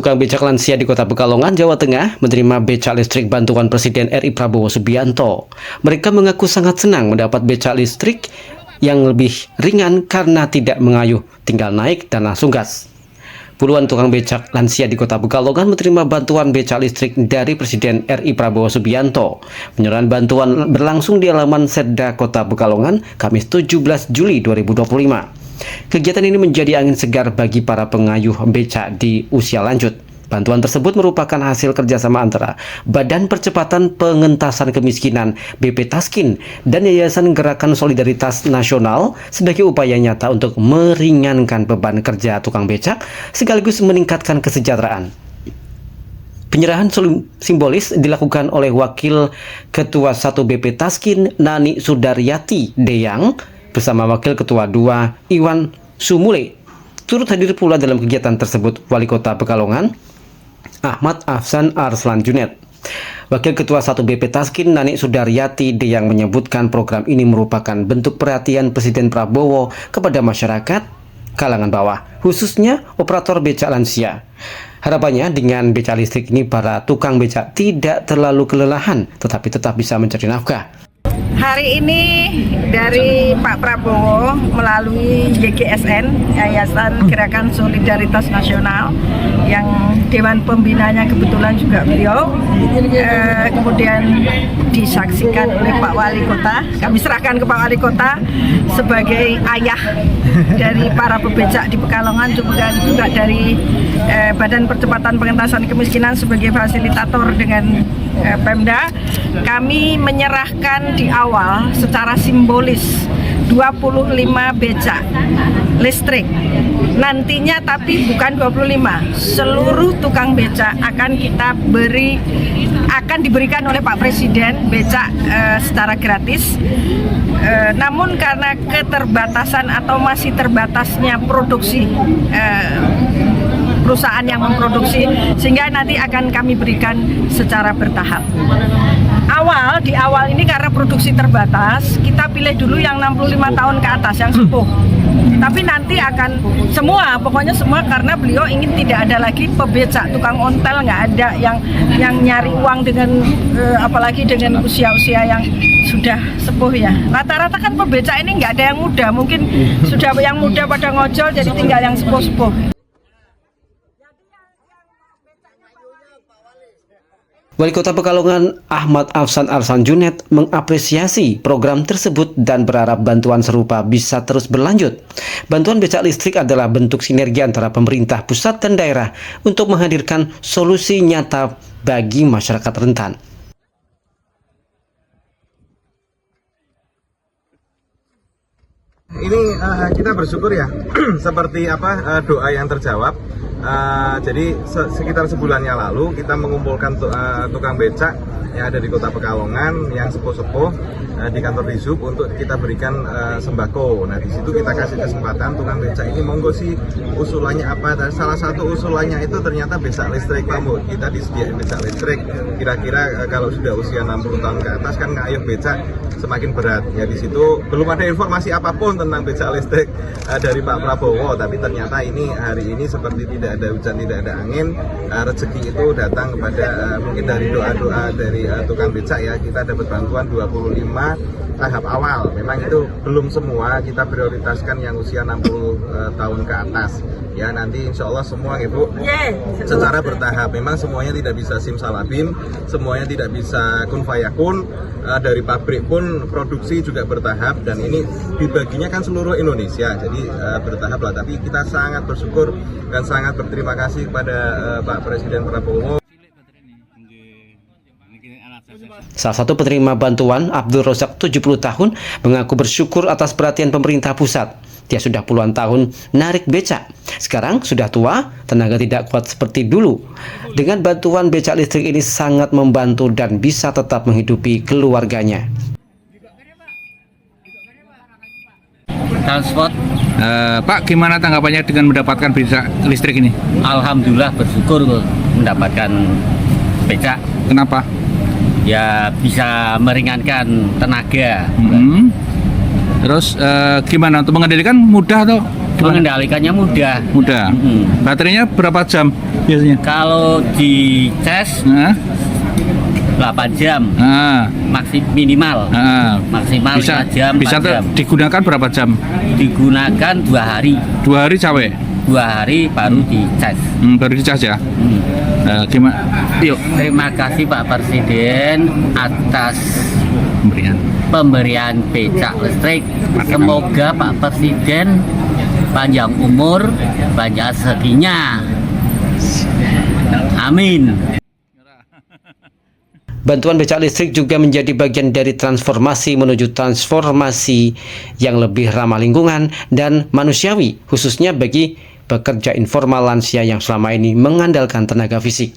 tukang becak lansia di Kota Pekalongan, Jawa Tengah menerima becak listrik bantuan Presiden RI Prabowo Subianto. Mereka mengaku sangat senang mendapat becak listrik yang lebih ringan karena tidak mengayuh, tinggal naik dan langsung gas. Puluhan tukang becak lansia di Kota Pekalongan menerima bantuan becak listrik dari Presiden RI Prabowo Subianto. Penyerahan bantuan berlangsung di halaman Setda Kota Pekalongan, Kamis 17 Juli 2025. Kegiatan ini menjadi angin segar bagi para pengayuh becak di usia lanjut. Bantuan tersebut merupakan hasil kerjasama antara Badan Percepatan Pengentasan Kemiskinan BP Taskin dan Yayasan Gerakan Solidaritas Nasional sebagai upaya nyata untuk meringankan beban kerja tukang becak sekaligus meningkatkan kesejahteraan. Penyerahan simbolis dilakukan oleh Wakil Ketua 1 BP Taskin Nani Sudaryati Deyang bersama Wakil Ketua 2 Iwan Sumule. Turut hadir pula dalam kegiatan tersebut Wali Kota Pekalongan Ahmad Afsan Arslan Junet. Wakil Ketua 1 BP Taskin Nani Sudaryati Deyang menyebutkan program ini merupakan bentuk perhatian Presiden Prabowo kepada masyarakat kalangan bawah, khususnya operator becak lansia. Harapannya dengan becak listrik ini para tukang becak tidak terlalu kelelahan tetapi tetap bisa mencari nafkah. Hari ini dari Pak Prabowo melalui YGSN, Yayasan Gerakan Solidaritas Nasional, yang Dewan Pembinanya kebetulan juga beliau, kemudian disaksikan oleh Pak Wali Kota. Kami serahkan ke Pak Wali Kota sebagai ayah dari para pebecak di Pekalongan, juga dari Badan Percepatan Pengentasan Kemiskinan sebagai fasilitator dengan Pemda. Kami menyerahkan di awal secara simbolis 25 becak listrik. Nantinya tapi bukan 25, seluruh tukang becak akan diberikan oleh Pak Presiden becak secara gratis. Namun karena keterbatasan atau masih terbatasnya produksi perusahaan yang memproduksi, sehingga nanti akan kami berikan secara bertahap. Di awal ini karena produksi terbatas, kita pilih dulu yang 65 tahun ke atas, yang sepuh. Tapi nanti akan pokoknya semua, karena beliau ingin tidak ada lagi pebecak tukang ontel, nggak ada yang nyari uang dengan apalagi dengan usia-usia yang sudah sepuh ya. Rata-rata kan pebecak ini nggak ada yang muda, mungkin sudah yang muda pada ngojol, jadi tinggal yang sepuh-sepuh. Wali Kota Pekalongan Ahmad Afsan Arslan Junet mengapresiasi program tersebut dan berharap bantuan serupa bisa terus berlanjut. Bantuan becak listrik adalah bentuk sinergi antara pemerintah pusat dan daerah untuk menghadirkan solusi nyata bagi masyarakat rentan. Ini kita bersyukur ya, seperti doa yang terjawab. Jadi sekitar sebulannya lalu kita mengumpulkan tukang becak yang ada di Kota Pekalongan yang sepuh-sepuh di kantor Dishub untuk kita berikan sembako. Nah, di situ kita kasih kesempatan tukang becak ini, monggo sih usulannya apa. Dan salah satu usulannya itu ternyata becak listrik. Kamu kita disediain becak listrik. Kira-kira kalau sudah usia 60 tahun ke atas kan ngayuh becak semakin berat. Ya, di situ belum ada informasi apapun tentang becak listrik dari Pak Prabowo, tapi ternyata hari ini seperti tidak ada hujan, tidak ada angin, rezeki itu datang kepada mungkin dari doa-doa dari tukang becak ya. Kita dapat bantuan 25 tahap awal. Memang itu belum semua, kita prioritaskan yang usia 60 tahun ke atas. Ya, nanti insya Allah semua Ibu secara bertahap. Memang semuanya tidak bisa simsalabim, semuanya tidak bisa kun fayakun. Dari pabrik pun produksi juga bertahap, dan ini dibaginya kan seluruh Indonesia, jadi bertahap lah. Tapi kita sangat bersyukur dan sangat berterima kasih kepada Pak Presiden Prabowo. Salah satu penerima bantuan, Abdul Rozak 70 tahun, mengaku bersyukur atas perhatian pemerintah pusat. Dia sudah puluhan tahun narik becak. Sekarang sudah tua, tenaga tidak kuat seperti dulu. Dengan bantuan becak listrik ini sangat membantu dan bisa tetap menghidupi keluarganya. Transport. Pak, gimana tanggapannya dengan mendapatkan becak listrik ini? Alhamdulillah bersyukur mendapatkan becak. Kenapa? Ya bisa meringankan tenaga. Terus gimana untuk mengendalikan mudah atau gimana? Mengendalikannya mudah. Mudah. Baterainya berapa jam? biasanya? Kalau di cas Nah, 8 jam minimal. Maksimal Bisa 5 jam, 4 bisa jam. digunakan berapa jam? Digunakan 2 hari. 2 hari sampai 2 hari baru dicas. baru dicas ya. Gimana? Yuk Terima kasih Pak Presiden atas pemberian becak listrik. Semoga Pak Presiden panjang umur, banyak rezekinya. Amin. Bantuan becak listrik juga menjadi bagian dari transformasi menuju transformasi yang lebih ramah lingkungan dan manusiawi, khususnya bagi pekerja informal lansia yang selama ini mengandalkan tenaga fisik.